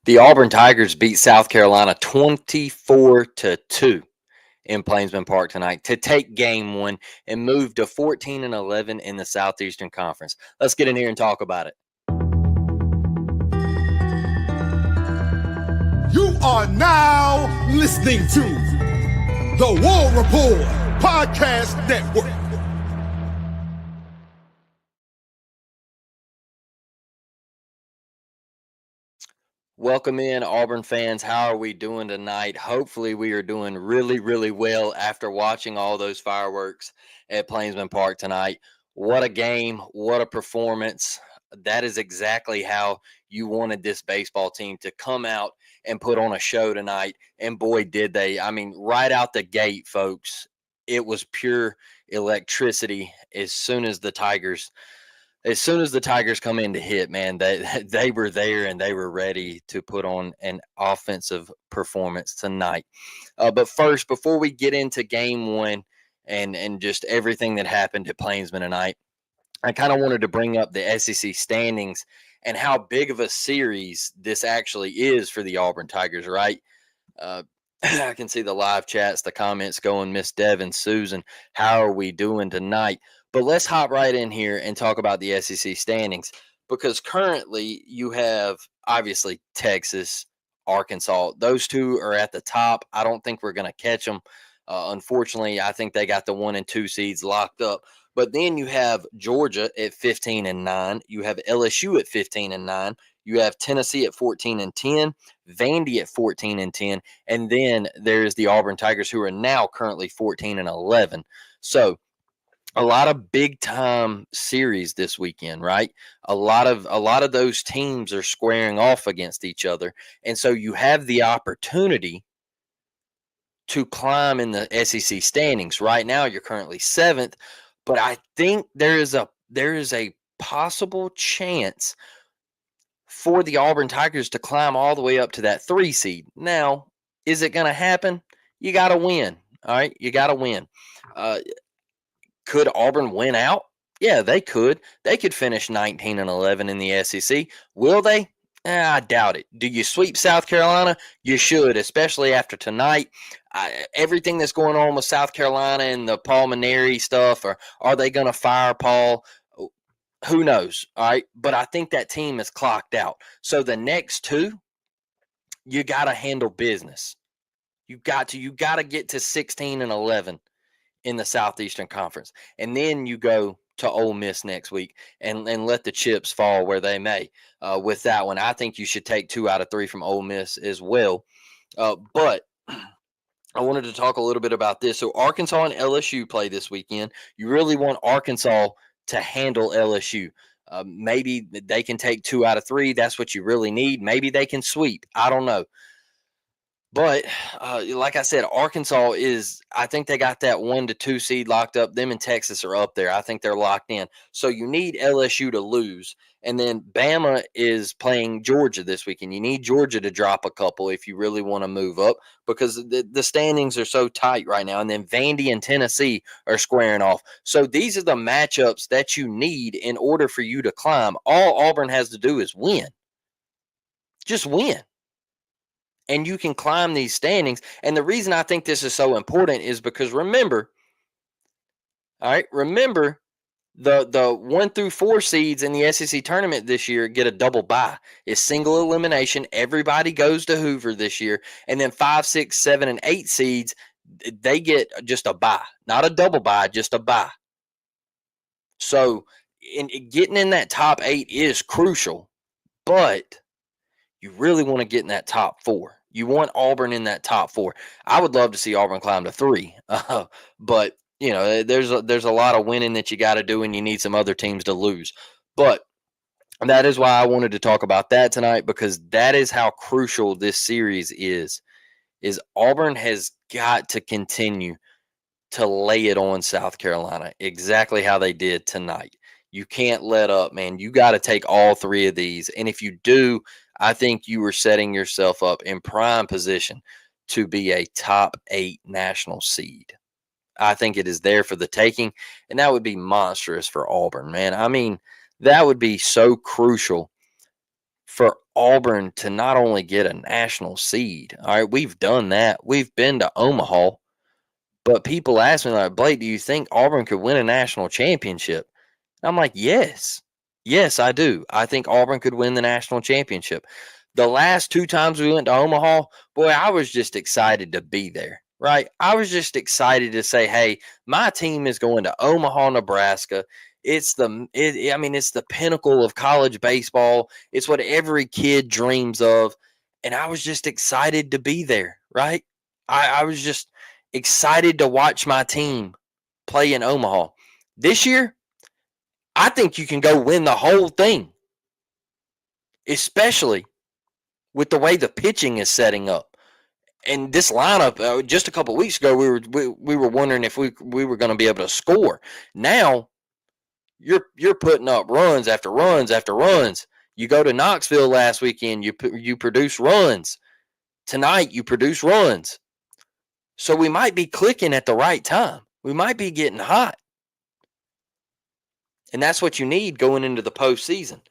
The Auburn Tigers beat South Carolina 24-2 in Plainsman Park tonight to take game one and move to 14-11 in the Southeastern Conference. Let's get in here and talk about it. You are now listening to the War Report Podcast Network. Welcome in, Auburn fans. How are we doing tonight? Hopefully, we are doing really, really well after watching all those fireworks at Plainsman Park tonight. What a game. What a performance. That is exactly how you wanted this baseball team to come out and put on a show tonight. And boy, did they. I mean, right out the gate, folks, it was pure electricity as soon as the Tigers come in to hit, man, they were there and they were ready to put on an offensive performance tonight. But first, before we get into game one and just everything that happened at Plainsman tonight, I kind of wanted to bring up the SEC standings and how big of a series this actually is for the Auburn Tigers, right? I can see the live chats, the comments going, Miss Devin, Susan, how are we doing tonight? But let's hop right in here and talk about the SEC standings, because currently you have obviously Texas, Arkansas. Those two are at the top. I don't think we're going to catch them. Unfortunately, I think they got the 1 and 2 seeds locked up. But then you have Georgia at 15-9. You have LSU at 15-9. You have Tennessee at 14-10, Vandy at 14-10, and then there's the Auburn Tigers, who are now currently 14-11. So a lot of big time series this weekend, right? A lot of those teams are squaring off against each other, and so you have the opportunity to climb in the SEC standings. Right now, you're currently 7th, but I think there is a possible chance for the Auburn Tigers to climb all the way up to that 3 seed. Now, is it going to happen? You got to win. All right, you got to win. Could Auburn win out? Yeah, they could. They could finish 19-11 in the SEC. Will they? I doubt it. Do you sweep South Carolina? You should, especially after tonight. Everything that's going on with South Carolina and the Paul Maneri stuff, or are they going to fire Paul? Who knows? All right. But I think that team is clocked out. So the next two, you got to handle business. You got to get to 16-11 in the Southeastern Conference. And then you go to Ole Miss next week and let the chips fall where they may. With that one, I think you should take 2 out of 3 from Ole Miss as well. But I wanted to talk a little bit about this. So Arkansas and LSU play this weekend. You really want Arkansas to handle LSU. Maybe they can take 2 out of 3. That's what you really need. Maybe they can sweep. I don't know. But like I said, Arkansas I think they got that 1 to 2 seed locked up. Them and Texas are up there. I think they're locked in. So you need LSU to lose. And then Bama is playing Georgia this weekend. You need Georgia to drop a couple if you really want to move up, because the standings are so tight right now. And then Vandy and Tennessee are squaring off. So these are the matchups that you need in order for you to climb. All Auburn has to do is win. Just win. And you can climb these standings. And the reason I think this is so important is because remember the 1 through 4 seeds in the SEC tournament this year get a double bye. It's single elimination. Everybody goes to Hoover this year. And then 5, 6, 7, and 8 seeds, they get just a bye. Not a double bye, just a bye. So getting in that top 8 is crucial, but you really want to get in that top 4. You want Auburn in that top 4. I would love to see Auburn climb to 3, but there's a lot of winning that you got to do, and you need some other teams to lose. But that is why I wanted to talk about that tonight, because that is how crucial this series is. Auburn has got to continue to lay it on South Carolina exactly how they did tonight. You can't let up, man. You got to take all 3 of these, and if you do, I think you are setting yourself up in prime position to be a top 8 national seed. I think it is there for the taking, and that would be monstrous for Auburn, man. I mean, that would be so crucial for Auburn to not only get a national seed. All right, we've done that. We've been to Omaha, but people ask me like, Blake, do you think Auburn could win a national championship? I'm like, yes. Yes, I do. I think Auburn could win the national championship. The last two times we went to Omaha, boy, I was just excited to be there, right? I was just excited to say, hey, my team is going to Omaha, Nebraska. It's the pinnacle of college baseball. It's what every kid dreams of. And I was just excited to be there, right? I was just excited to watch my team play in Omaha. This year, I think you can go win the whole thing, especially with the way the pitching is setting up. And this lineup, just a couple of weeks ago, we were wondering if we were going to be able to score. Now you're putting up runs after runs after runs. You go to Knoxville last weekend, you produce runs. Tonight you produce runs. So we might be clicking at the right time. We might be getting hot. And that's what you need going into the postseason.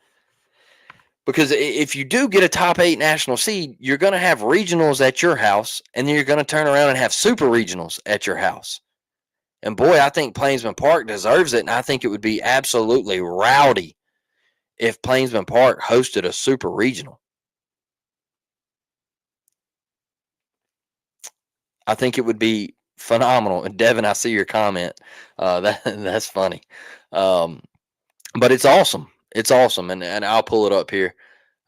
Because if you do get a top 8 national seed, you're going to have regionals at your house, and then you're going to turn around and have super regionals at your house. And boy, I think Plainsman Park deserves it, and I think it would be absolutely rowdy if Plainsman Park hosted a super regional. I think it would be phenomenal. And Devin, I see your comment. That's funny. But it's awesome. It's awesome. And I'll pull it up here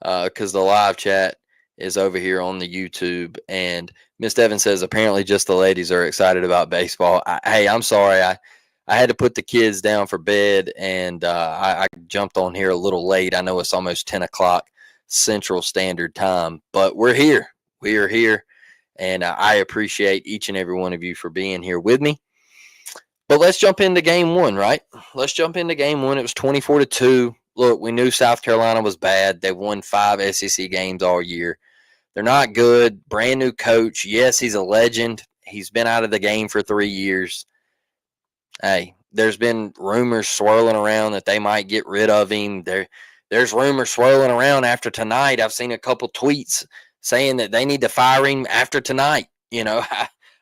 because the live chat is over here on the YouTube. And Miss Devin says, apparently just the ladies are excited about baseball. Hey, I'm sorry. I had to put the kids down for bed, and I jumped on here a little late. I know it's almost 10 o'clock Central Standard Time, but we're here. We are here, and I appreciate each and every one of you for being here with me. But let's jump into game one, right? Let's jump into game one. It was 24-2. Look, we knew South Carolina was bad. They won 5 SEC games all year. They're not good. Brand new coach. Yes, he's a legend. He's been out of the game for 3 years. Hey, there's been rumors swirling around that they might get rid of him. There's rumors swirling around after tonight. I've seen a couple tweets saying that they need to fire him after tonight. You know,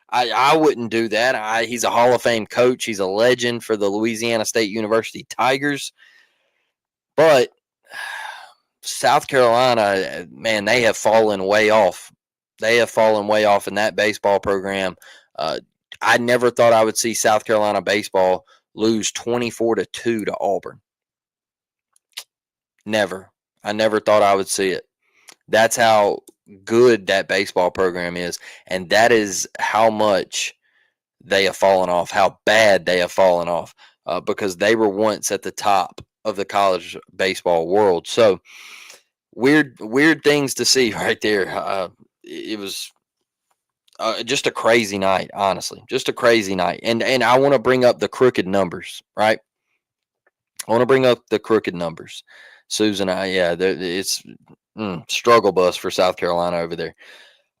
I wouldn't do that. He's a Hall of Fame coach. He's a legend for the Louisiana State University Tigers. But South Carolina, man, they have fallen way off. They have fallen way off in that baseball program. I never thought I would see South Carolina baseball lose 24-2 to Auburn. Never. I never thought I would see it. That's how good that baseball program is, and that is how much they have fallen off, how bad they have fallen off, because they were once at the top of the college baseball world. So weird things to see right there. It was just a crazy night, honestly, just a crazy night. And I want to bring up the crooked numbers, right? I want to bring up the crooked numbers. Susan, it's struggle bus for South Carolina over there.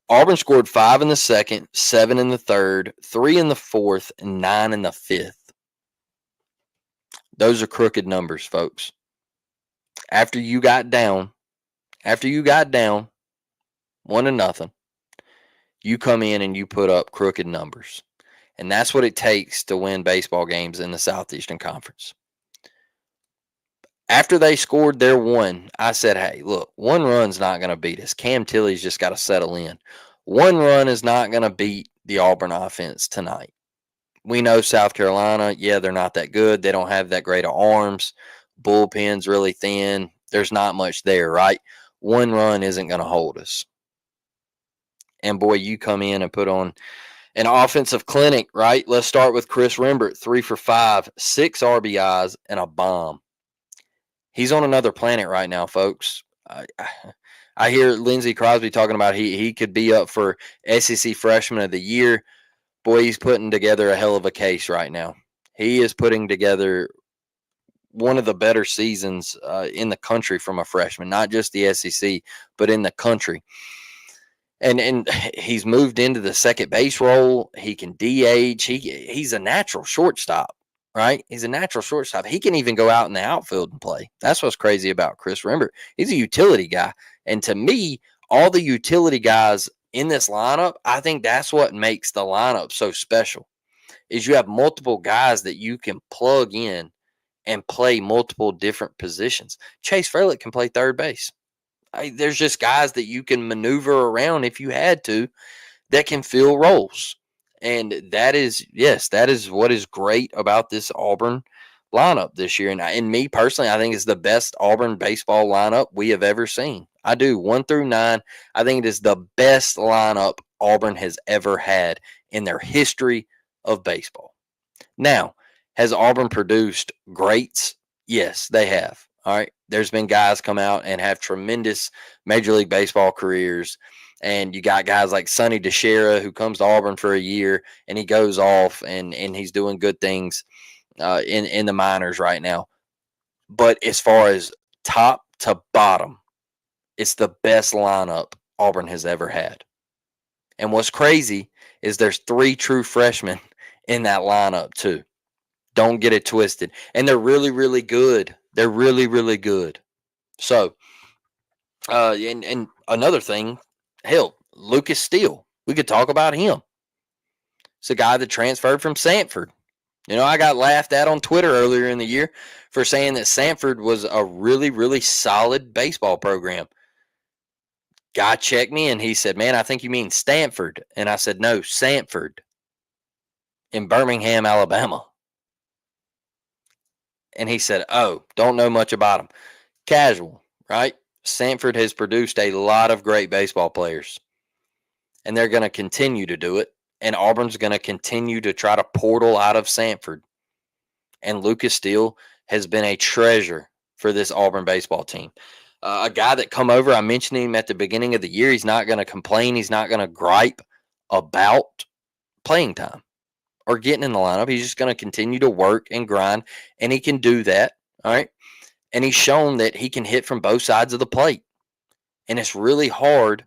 Auburn scored 5 in the second, 7 in the third, 3 in the fourth, and 9 in the fifth. Those are crooked numbers, folks. After you got down 1-0, you come in and you put up crooked numbers. And that's what it takes to win baseball games in the Southeastern Conference. After they scored their one, I said, hey, look, 1 run's not going to beat us. Cam Tilley's just got to settle in. 1 run is not going to beat the Auburn offense tonight. We know South Carolina, they're not that good. They don't have that great of arms. Bullpen's really thin. There's not much there, right? 1 run isn't going to hold us. And, boy, you come in and put on an offensive clinic, right? Let's start with Chris Rembert, 3 for 5, 6 RBIs, and a bomb. He's on another planet right now, folks. I hear Lindsey Crosby talking about he could be up for SEC Freshman of the Year. Boy, he's putting together a hell of a case right now. He is putting together one of the better seasons in the country from a freshman, not just the SEC, but in the country. And he's moved into the second base role. He can DH. He's a natural shortstop. Right? He's a natural shortstop. He can even go out in the outfield and play. That's what's crazy about Chris Rembert. He's a utility guy. And to me, all the utility guys in this lineup, I think that's what makes the lineup so special. Is you have multiple guys that you can plug in and play multiple different positions. Chase Frelick can play third base. There's just guys that you can maneuver around if you had to that can fill roles. And that is, yes, that is what is great about this Auburn lineup this year. And me personally, I think it's the best Auburn baseball lineup we have ever seen. I do 1 through 9. I think it is the best lineup Auburn has ever had in their history of baseball. Now, has Auburn produced greats? Yes, they have. All right. There's been guys come out and have tremendous Major League Baseball careers. And you got guys like Sonny DeShera who comes to Auburn for a year and he goes off and he's doing good things in the minors right now. But as far as top to bottom, it's the best lineup Auburn has ever had. And what's crazy is there's 3 true freshmen in that lineup too. Don't get it twisted. And they're really, really good. They're really, really good. So, and another thing, hell, Lucas Steele. We could talk about him. It's a guy that transferred from Sanford. I got laughed at on Twitter earlier in the year for saying that Sanford was a really, really solid baseball program. Guy checked me and he said, "Man, I think you mean Stanford." And I said, "No, Sanford in Birmingham, Alabama." And he said, "Oh, don't know much about him." Casual, right? Sanford has produced a lot of great baseball players, and they're going to continue to do it. And Auburn's going to continue to try to portal out of Sanford. And Lucas Steele has been a treasure for this Auburn baseball team. A guy that come over, I mentioned him at the beginning of the year. He's not going to complain. He's not going to gripe about playing time or getting in the lineup. He's just going to continue to work and grind, and he can do that. All right. And he's shown that he can hit from both sides of the plate. And it's really hard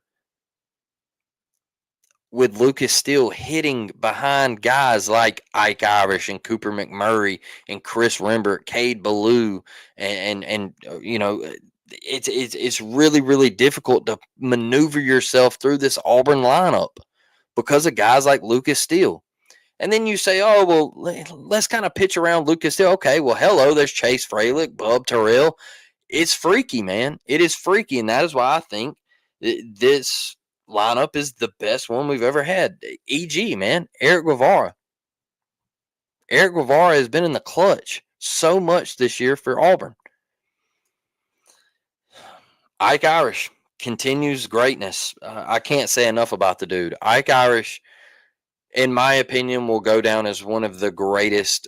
with Lucas Steele hitting behind guys like Ike Irish and Cooper McMurray and Chris Rembert, Cade Ballou, and it's really, really difficult to maneuver yourself through this Auburn lineup because of guys like Lucas Steele. And then you say, "Oh, well, let's kind of pitch around Lucas Steele." Okay, well, hello, there's Chase Frelick, Bub Terrell. It's freaky, man. It is freaky, and that is why I think this lineup is the best one we've ever had. E.g., man, Eric Guevara. Eric Guevara has been in the clutch so much this year for Auburn. Ike Irish continues greatness. I can't say enough about the dude. Ike Irish, in my opinion, will go down as one of the greatest.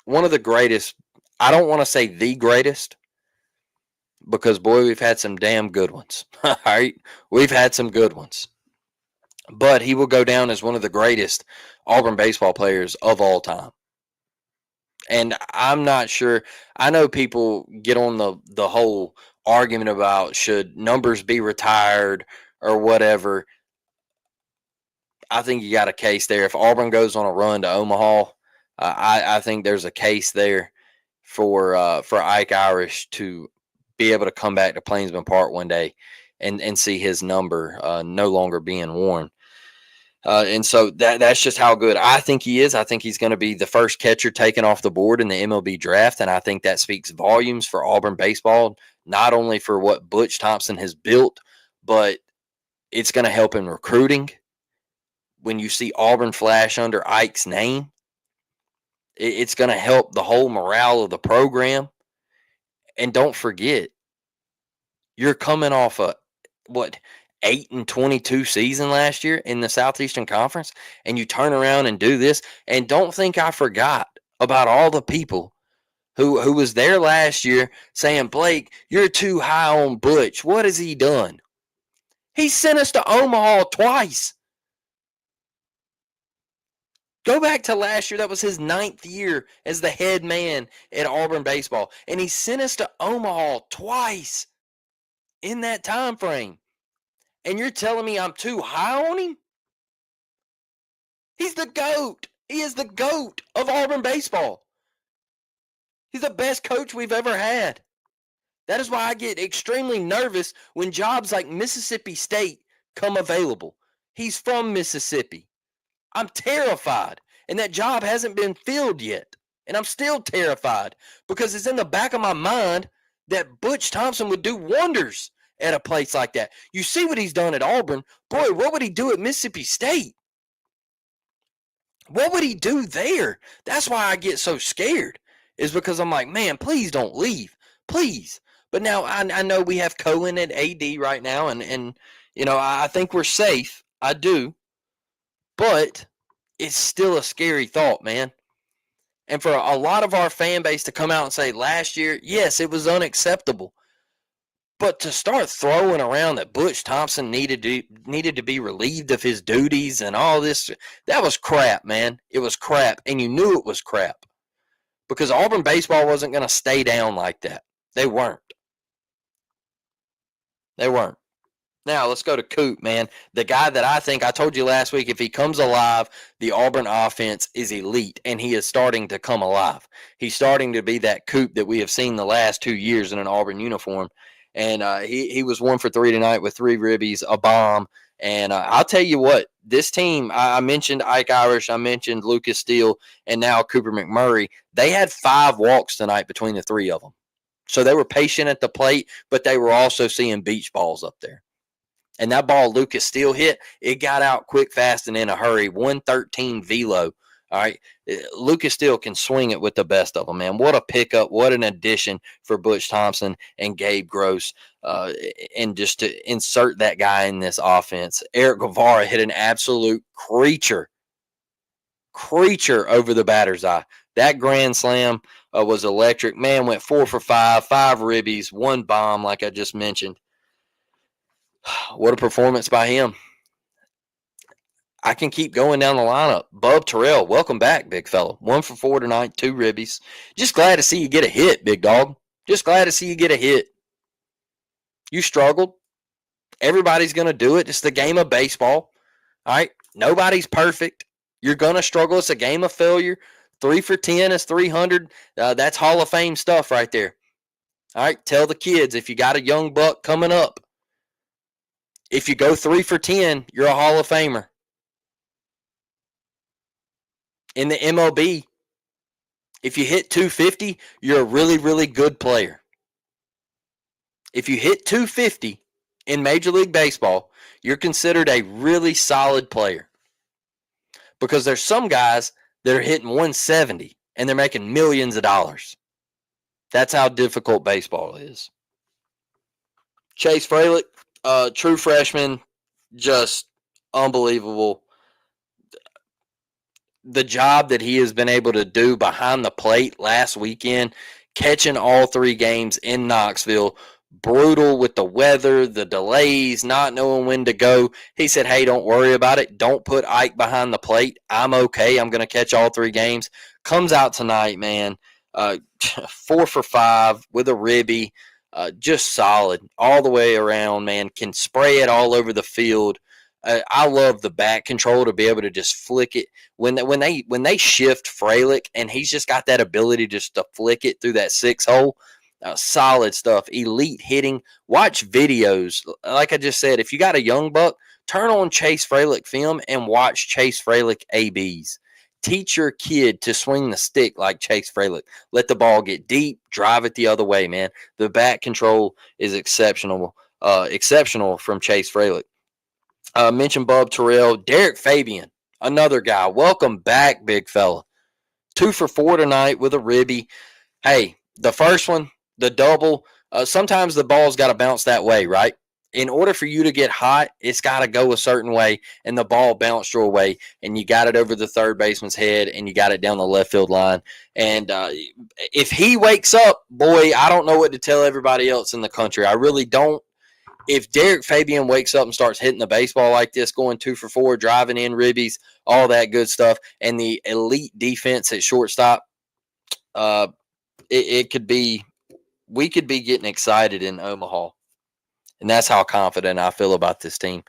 I don't want to say the greatest, because, boy, we've had some damn good ones. All right? We've had some good ones. But he will go down as one of the greatest Auburn baseball players of all time. And I'm not sure. I know people get on the whole argument about should numbers be retired or whatever. I think you got a case there. If Auburn goes on a run to Omaha, I think there's a case there for Ike Irish to be able to come back to Plainsman Park one day and see his number no longer being worn. And so that's just how good I think he is. I think he's going to be the first catcher taken off the board in the MLB draft. And I think that speaks volumes for Auburn baseball, not only for what Butch Thompson has built, but it's going to help in recruiting. When you see Auburn flash under Ike's name, it's going to help the whole morale of the program. And don't forget, you're coming off a 8-22 season last year in the Southeastern Conference, and you turn around and do this. And don't think I forgot about all the people who was there last year saying, "Blake, you're too high on Butch. What has he done?" He sent us to Omaha twice. Go back to last year. That was his 9th year as the head man at Auburn baseball. And he sent us to Omaha twice in that time frame. And you're telling me I'm too high on him? He's the GOAT. He is the GOAT of Auburn baseball. He's the best coach we've ever had. That is why I get extremely nervous when jobs like Mississippi State come available. He's from Mississippi. I'm terrified. And that job hasn't been filled yet. And I'm still terrified because it's in the back of my mind that Butch Thompson would do wonders at a place like that. You see what he's done at Auburn. Boy, what would he do at Mississippi State? What would he do there? That's why I get so scared, is because I'm like, man, please don't leave. Please. But now I know we have Cohen at AD right now, and I think we're safe. I do. But it's still a scary thought, man. And for a lot of our fan base to come out and say last year, yes, it was unacceptable. But to start throwing around that Butch Thompson needed to be relieved of his duties and all this, that was crap, man. It was crap, and you knew it was crap because Auburn baseball wasn't going to stay down like that. They weren't. They weren't. Now, let's go to Coop, man. The guy that I think, I told you last week, if he comes alive, the Auburn offense is elite, and he is starting to come alive. He's starting to be that Coop that we have seen the last 2 years in an Auburn uniform. And he was 1 for 3 tonight with 3 ribbies, a bomb. And I'll tell you what, this team, I mentioned Ike Irish, I mentioned Lucas Steele, and now Cooper McMurray. They had 5 walks tonight between the 3 of them. So they were patient at the plate, but they were also seeing beach balls up there. And that ball Lucas Steele hit, it got out quick, fast, and in a hurry. 113 velo. All right. Lucas Steele can swing it with the best of them, man. What a pickup. What an addition for Butch Thompson and Gabe Gross. And just to insert that guy in this offense. Eric Guevara hit an absolute creature over the batter's eye. That grand slam was electric. Man went 4 for 5, 5 ribbies, 1 bomb, like I just mentioned. What a performance by him. I can keep going down the lineup. Bub Terrell, welcome back, big fella. 1 for 4 tonight, 2 ribbies. Just glad to see you get a hit, big dog. Just glad to see you get a hit. You struggled. Everybody's going to do it. It's the game of baseball. All right? Nobody's perfect. You're going to struggle. It's a game of failure. 3 for 10 is 300. That's Hall of Fame stuff right there. All right? Tell the kids, if you got a young buck coming up, if you go 3 for 10, you're a Hall of Famer. In the MLB, if you hit 250, you're a really, really good player. If you hit 250 in Major League Baseball, you're considered a really solid player. Because there's some guys that are hitting 170 and they're making millions of dollars. That's how difficult baseball is. Chase Fralick, true freshman, just unbelievable. The job that he has been able to do behind the plate last weekend, catching all 3 games in Knoxville, brutal with the weather, the delays, not knowing when to go. He said, hey, don't worry about it. Don't put Ike behind the plate. I'm okay. I'm going to catch all 3 games. Comes out tonight, man, 4 for 5 with a ribby. Just solid all the way around, man. Can spray it all over the field. I love the back control to be able to just flick it when they shift Fralick, and he's just got that ability just to flick it through that 6-hole. Solid stuff. Elite hitting. Watch videos. Like I just said, if you got a young buck, turn on Chase Fralick film and watch Chase Fralick ABs. Teach your kid to swing the stick like Chase Fralick. Let the ball get deep. Drive it the other way, man. The back control is exceptional from Chase Fralick. Mentioned Bub Terrell. Derek Fabian, another guy. Welcome back, big fella. 2 for 4 tonight with a ribby. Hey, the first one, the double, sometimes the ball's got to bounce that way, right? In order for you to get hot, it's got to go a certain way, and the ball bounced your way, and you got it over the third baseman's head, and you got it down the left field line. And if he wakes up, boy, I don't know what to tell everybody else in the country. I really don't. If Derek Fabian wakes up and starts hitting the baseball like this, going 2 for 4, driving in ribbies, all that good stuff, and the elite defense at shortstop, it could be – we could be getting excited in Omaha. And that's how confident I feel about this team.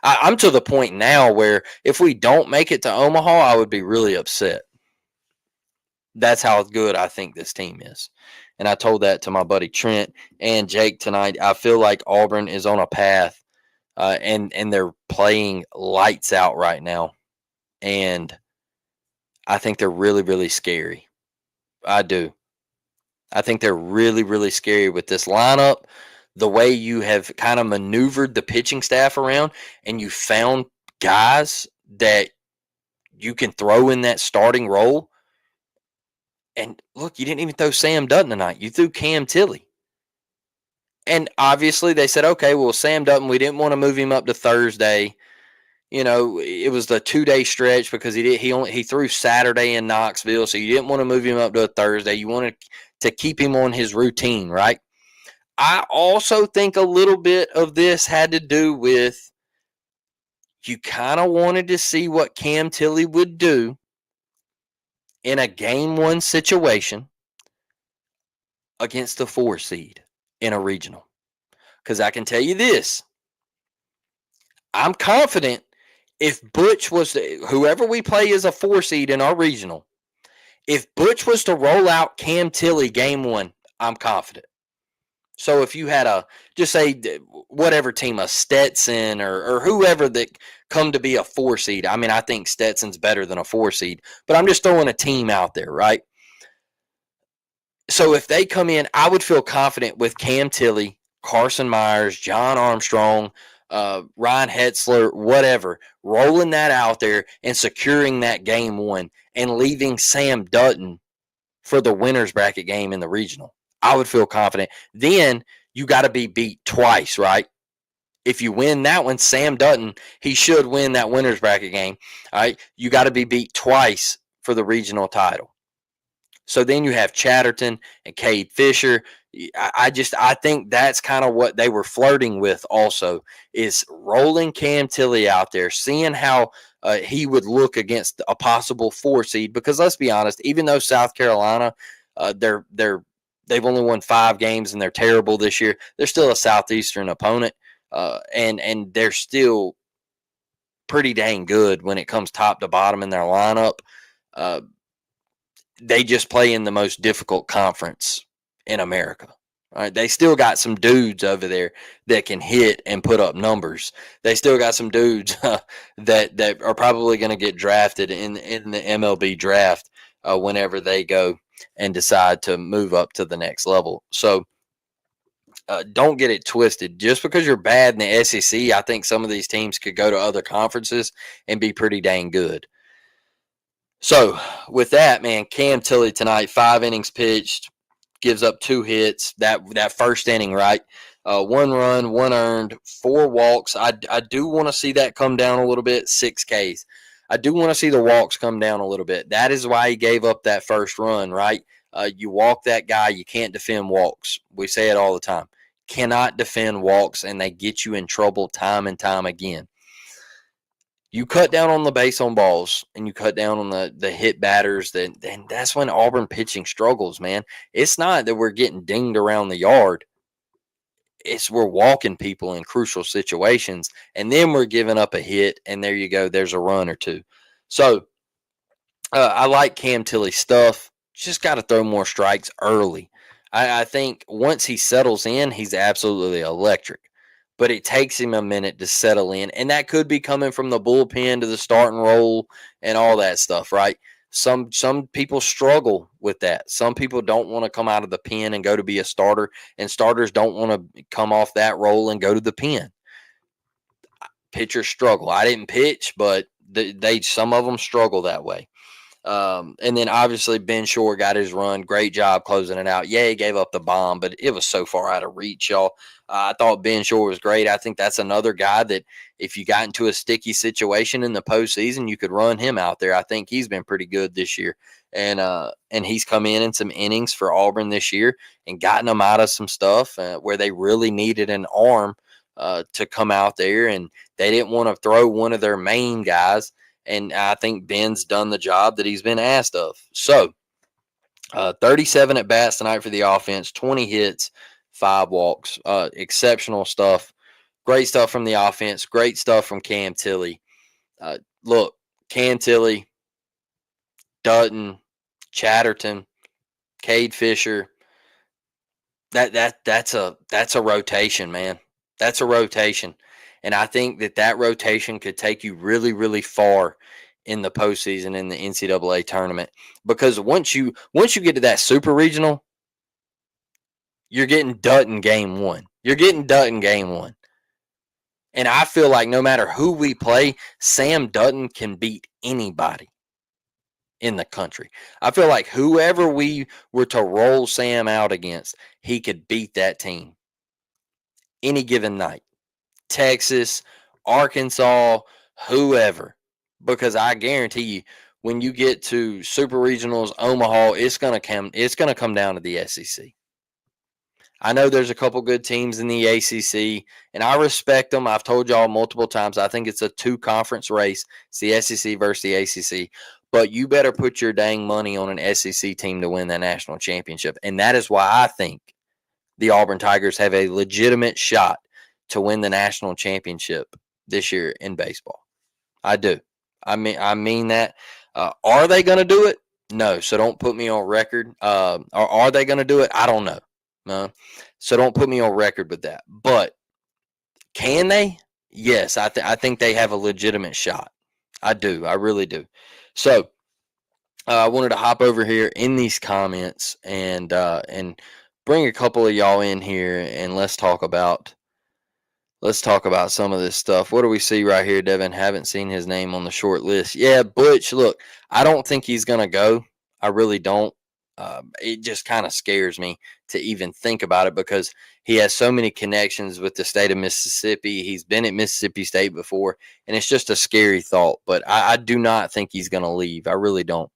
I'm to the point now where if we don't make it to Omaha, I would be really upset. That's how good I think this team is. And I told that to my buddy Trent and Jake tonight. I feel like Auburn is on a path, and they're playing lights out right now. And I think they're really, really scary. I do. I think they're really, really scary with this lineup. The way you have kind of maneuvered the pitching staff around, and you found guys that you can throw in that starting role. And look, you didn't even throw Sam Dutton tonight. You threw Cam Tilly. And obviously they said, okay, well, Sam Dutton, we didn't want to move him up to Thursday. It was the 2-day stretch because he threw Saturday in Knoxville, so you didn't want to move him up to a Thursday. You wanted to keep him on his routine, right? I also think a little bit of this had to do with you kind of wanted to see what Cam Tilly would do in a game one situation against the 4 seed in a regional. Because I can tell you this, I'm confident if Butch was whoever we play as a 4 seed in our regional, if Butch was to roll out Cam Tilly game one, I'm confident. So if you had just say whatever team, a Stetson or whoever that come to be a 4 seed, I mean, I think Stetson's better than a 4 seed, but I'm just throwing a team out there, right? So if they come in, I would feel confident with Cam Tilly, Carson Myers, John Armstrong, Ryan Hetzler, whatever, rolling that out there and securing that game one and leaving Sam Dutton for the winner's bracket game in the regional. I would feel confident. Then you got to be beat twice, right? If you win that one, Sam Dutton, he should win that winner's bracket game. All right. You got to be beat twice for the regional title. So then you have Chatterton and Cade Fisher. I think that's kind of what they were flirting with also, is rolling Cam Tilly out there, seeing how he would look against a possible 4 seed. Because let's be honest, even though South Carolina, they've only won 5 games and they're terrible this year, they're still a Southeastern opponent, and they're still pretty dang good when it comes top to bottom in their lineup. They just play in the most difficult conference in America. All right, they still got some dudes over there that can hit and put up numbers. They still got some dudes that are probably going to get drafted in the MLB draft whenever they go and decide to move up to the next level. So don't get it twisted. Just because you're bad in the SEC, I think some of these teams could go to other conferences and be pretty dang good. So with that, man, Cam Tilly tonight, 5 innings pitched, gives up 2 hits. That first inning, right? 1 run, 1 earned, 4 walks. I do want to see that come down a little bit. 6 Ks. I do want to see the walks come down a little bit. That is why he gave up that first run, right? You walk that guy, you can't defend walks. We say it all the time. Cannot defend walks, and they get you in trouble time and time again. You cut down on the base on balls and you cut down on the hit batters, and that's when Auburn pitching struggles, man. It's not that we're getting dinged around the yard. It's we're walking people in crucial situations, and then we're giving up a hit, and there you go. There's a run or two. So I like Cam Tilly's stuff. Just got to throw more strikes early. I think once he settles in, he's absolutely electric. But it takes him a minute to settle in. And that could be coming from the bullpen to the starting role and all that stuff, right? Some people struggle with that. Some people don't want to come out of the pen and go to be a starter, and starters don't want to come off that role and go to the pen. Pitchers struggle. I didn't pitch, but some of them struggle that way. And then obviously Ben Shore got his run. Great job closing it out. Yeah, he gave up the bomb, but it was so far out of reach, y'all. I thought Ben Shore was great. I think that's another guy that if you got into a sticky situation in the postseason, you could run him out there. I think he's been pretty good this year. And he's come in some innings for Auburn this year and gotten them out of some stuff where they really needed an arm to come out there, and they didn't want to throw one of their main guys. And I think Ben's done the job that he's been asked of. So 37 at bats tonight for the offense, 20 hits, 5 walks. Exceptional stuff. Great stuff from the offense. Great stuff from Cam Tilly. Look, Cam Tilly, Dutton, Chatterton, Cade Fisher. That's a rotation, man. That's a rotation. And I think that rotation could take you really, really far in the postseason in the NCAA tournament. Because once you get to that super regional, you're getting Dutton game one. You're getting Dutton game one. And I feel like no matter who we play, Sam Dutton can beat anybody in the country. I feel like whoever we were to roll Sam out against, he could beat that team any given night. Texas, Arkansas, whoever. Because I guarantee you, when you get to super regionals, Omaha, it's gonna come down to the SEC. I know there's a couple good teams in the ACC, and I respect them. I've told y'all multiple times, I think it's a 2-conference race. It's the SEC versus the ACC. But you better put your dang money on an SEC team to win that national championship. And that is why I think the Auburn Tigers have a legitimate shot to win the national championship this year in baseball. I do. I mean that. Are they going to do it? No. So don't put me on record. Or are they going to do it? I don't know. No. So don't put me on record with that. But can they? Yes, I think they have a legitimate shot. I do. I really do. So I wanted to hop over here in these comments and bring a couple of y'all in here and let's talk about some of this stuff. What do we see right here, Devin? Haven't seen his name on the short list. Yeah, Butch, look, I don't think he's going to go. I really don't. It just kind of scares me to even think about it because he has so many connections with the state of Mississippi. He's been at Mississippi State before, and it's just a scary thought. But I do not think he's going to leave. I really don't.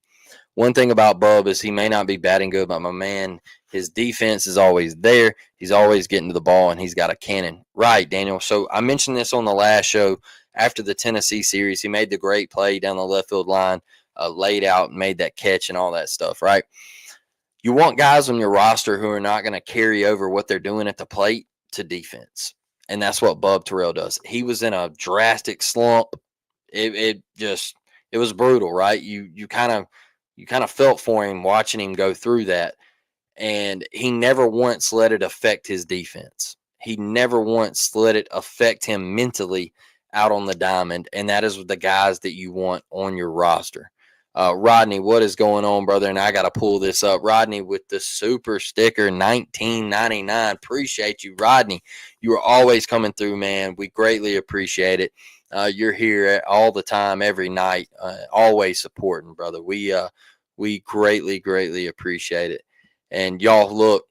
One thing about Bub is he may not be batting good, but my man, his defense is always there. He's always getting to the ball, and he's got a cannon. Right, Daniel. So I mentioned this on the last show after the Tennessee series. He made the great play down the left field line, laid out and made that catch and all that stuff, right? You want guys on your roster who are not going to carry over what they're doing at the plate to defense. And that's what Bub Terrell does. He was in a drastic slump. It was brutal, right? You kind of felt for him watching him go through that. And he never once let it affect his defense. He never once let it affect him mentally out on the diamond. And that is the guys that you want on your roster. Rodney, what is going on, brother? And I got to pull this up. Rodney with the super sticker, $19.99. Appreciate you, Rodney. You are always coming through, man. We greatly appreciate it. You're here all the time, every night, always supporting, brother. We greatly, greatly appreciate it. And y'all, look,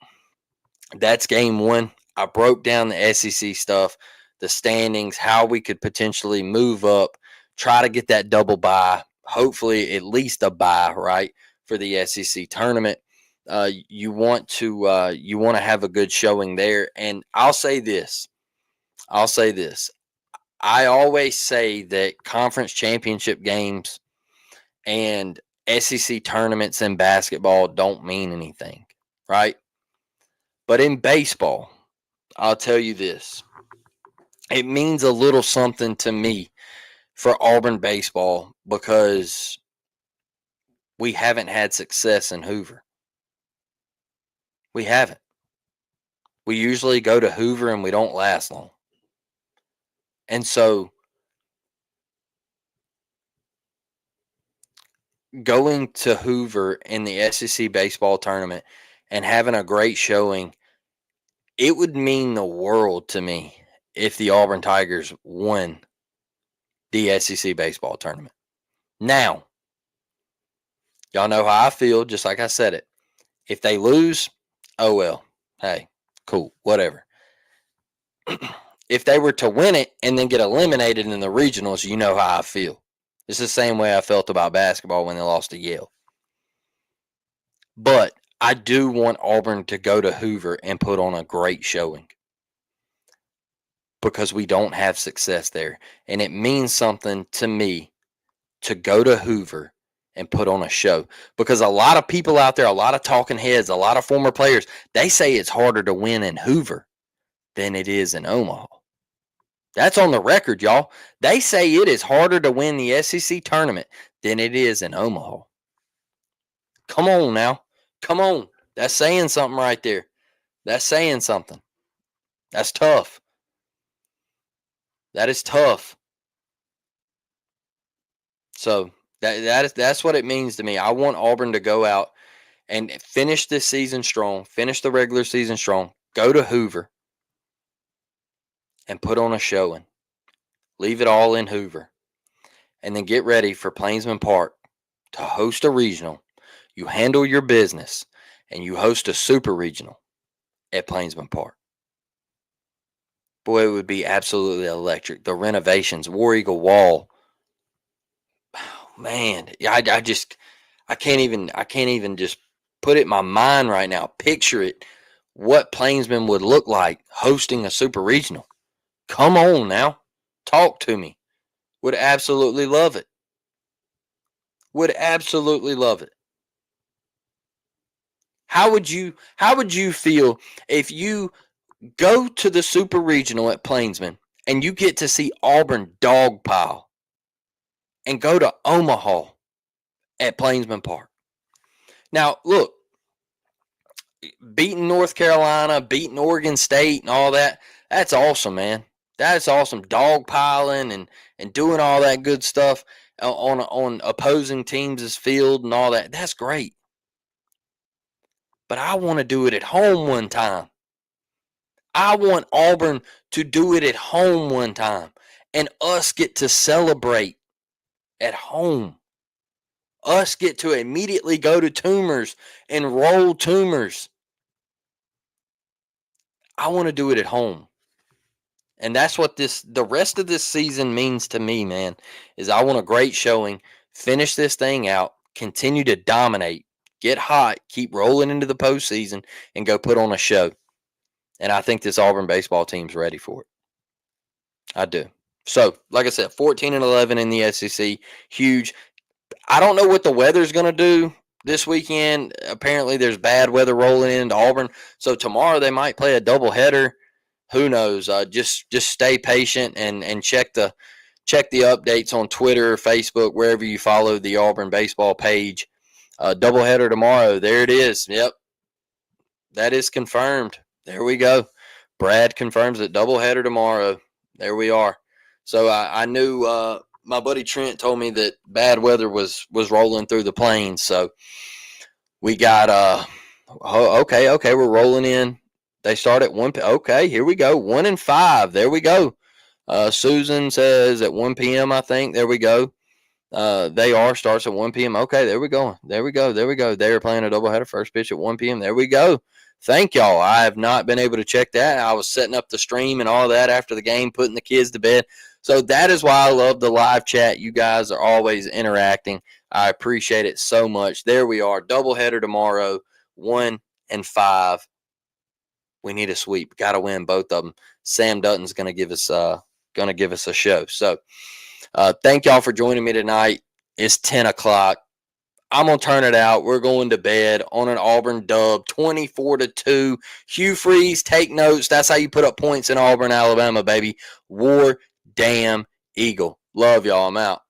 that's game one. I broke down the SEC stuff, the standings, how we could potentially move up, try to get that double bye, hopefully at least a bye, right, for the SEC tournament. You want to have a good showing there. And I'll say this. I always say that conference championship games and SEC tournaments in basketball don't mean anything, right? But in baseball, I'll tell you this. It means a little something to me for Auburn baseball because we haven't had success in Hoover. We haven't. We usually go to Hoover and we don't last long. And so going to Hoover in the SEC baseball tournament and having a great showing, it would mean the world to me if the Auburn Tigers won the SEC baseball tournament. Now, y'all know how I feel, just like I said it. If they lose, oh well. Hey, cool, whatever. If they were to win it and then get eliminated in the regionals, you know how I feel. It's the same way I felt about basketball when they lost to Yale. But I do want Auburn to go to Hoover and put on a great showing because we don't have success there. And it means something to me to go to Hoover and put on a show because a lot of people out there, a lot of talking heads, a lot of former players, they say it's harder to win in Hoover than it is in Omaha. That's on the record, y'all. They say it is harder to win the SEC tournament than it is in Omaha. Come on now. Come on. That's saying something right there. That's saying something. That's tough. That is tough. So that's what it means to me. I want Auburn to go out and finish this season strong, finish the regular season strong, go to Hoover and put on a showing. Leave it all in Hoover. And then get ready for Plainsman Park to host a regional. You handle your business and you host a super regional at Plainsman Park. Boy, it would be absolutely electric. The renovations, War Eagle Wall. Oh, man, I can't even just put it in my mind right now. Picture it. What Plainsman would look like hosting a super regional. Come on now. Talk to me. Would absolutely love it. Would absolutely love it. How would you feel if you go to the super regional at Plainsman and you get to see Auburn dogpile and go to Omaha at Plainsman Park? Now, look, beating North Carolina, beating Oregon State and all that, that's awesome, man. That's awesome. Dogpiling and doing all that good stuff on opposing teams' field and all that. That's great. But I want to do it at home one time. I want Auburn to do it at home one time and us get to celebrate at home. Us get to immediately go to Toomers and roll Toomers. I want to do it at home. And that's what the rest of this season means to me, man, is I want a great showing, finish this thing out, continue to dominate, get hot, keep rolling into the postseason, and go put on a show. And I think this Auburn baseball team's ready for it. I do. So, like I said, 14-11 in the SEC, huge. I don't know what the weather's going to do this weekend. Apparently, there's bad weather rolling into Auburn. So tomorrow they might play a doubleheader. Who knows? Just stay patient and check the updates on Twitter, Facebook, wherever you follow the Auburn baseball page. Doubleheader tomorrow. There it is. Yep, that is confirmed. There we go. Brad confirms it. Doubleheader tomorrow. There we are. So I knew my buddy Trent told me that bad weather was rolling through the plains. So we got okay, we're rolling in. They start at 1 p.m. Okay, here we go. 1 and 5. There we go. Susan says at 1 p.m. I think. There we go. Starts at 1 p.m. Okay, there we go. There we go. They are playing a doubleheader. First pitch at 1 p.m. There we go. Thank y'all. I have not been able to check that. I was setting up the stream and all that after the game, putting the kids to bed. So that is why I love the live chat. You guys are always interacting. I appreciate it so much. There we are. Doubleheader tomorrow. 1 and 5. We need a sweep. Got to win both of them. Sam Dutton's going to give us a show. So thank y'all for joining me tonight. It's 10 o'clock. I'm going to turn it out. We're going to bed on an Auburn dub, 24-2. Hugh Freeze, take notes. That's how you put up points in Auburn, Alabama, baby. War damn Eagle. Love y'all. I'm out.